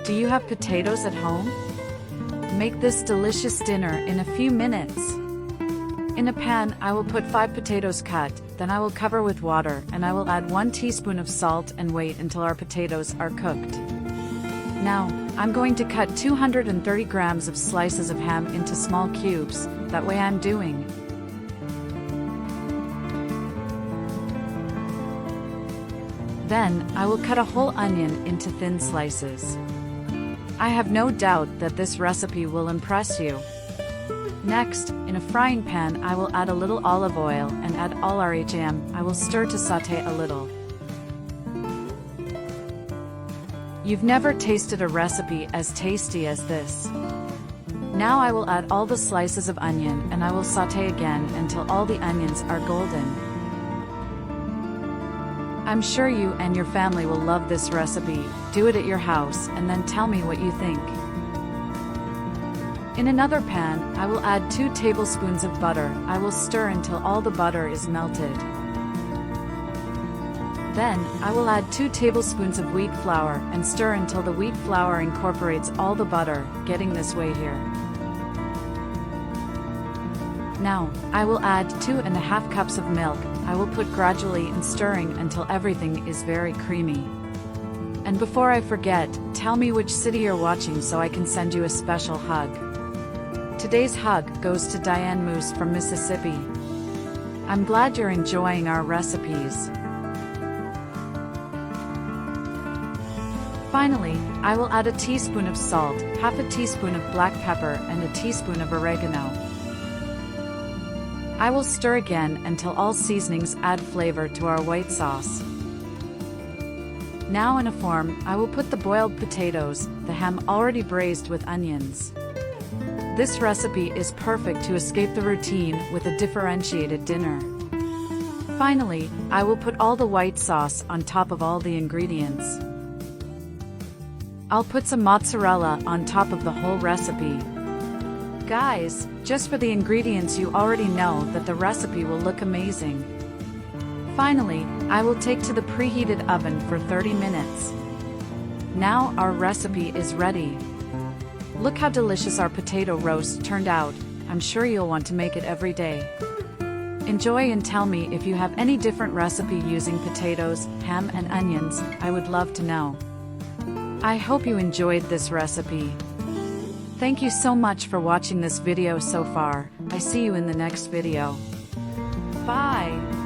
Do you have potatoes at home? Make this delicious dinner in a few minutes. In a pan, I will put 5 potatoes cut, then I will cover with water and I will add 1 teaspoon of salt and wait until our potatoes are cooked. Now, I'm going to cut 230 grams of slices of ham into small cubes, that way I'm doing. Then, I will cut a whole onion into thin slices. I have no doubt that this recipe will impress you. Next, in a frying pan I will add a little olive oil and add all our ham. I will stir to sauté a little. You've never tasted a recipe as tasty as this. Now I will add all the slices of onion and I will sauté again until all the onions are golden. I'm sure you and your family will love this recipe. Do it at your house and then tell me what you think. In another pan, I will add 2 tablespoons of butter. I will stir until all the butter is melted. Then, I will add 2 tablespoons of wheat flour and stir until the wheat flour incorporates all the butter, getting this way here. Now, I will add 2½ cups of milk. I will put gradually and stirring until everything is very creamy. And before I forget, tell me which city you're watching so I can send you a special hug. Today's hug goes to Diane Moose from Mississippi. I'm glad you're enjoying our recipes. Finally, I will add a teaspoon of salt, half a teaspoon of black pepper and a teaspoon of oregano. I will stir again until all seasonings add flavor to our white sauce. Now in a form, I will put the boiled potatoes, the ham already braised with onions. This recipe is perfect to escape the routine with a differentiated dinner. Finally, I will put all the white sauce on top of all the ingredients. I'll put some mozzarella on top of the whole recipe. Guys, just for the ingredients you already know that the recipe will look amazing. Finally, I will take to the preheated oven for 30 minutes. Now our recipe is ready. Look how delicious our potato roast turned out. I'm sure you'll want to make it every day. Enjoy and tell me if you have any different recipe using potatoes, ham and onions. I would love to know. I hope you enjoyed this recipe. Thank you so much for watching this video so far. I see you in the next video. Bye!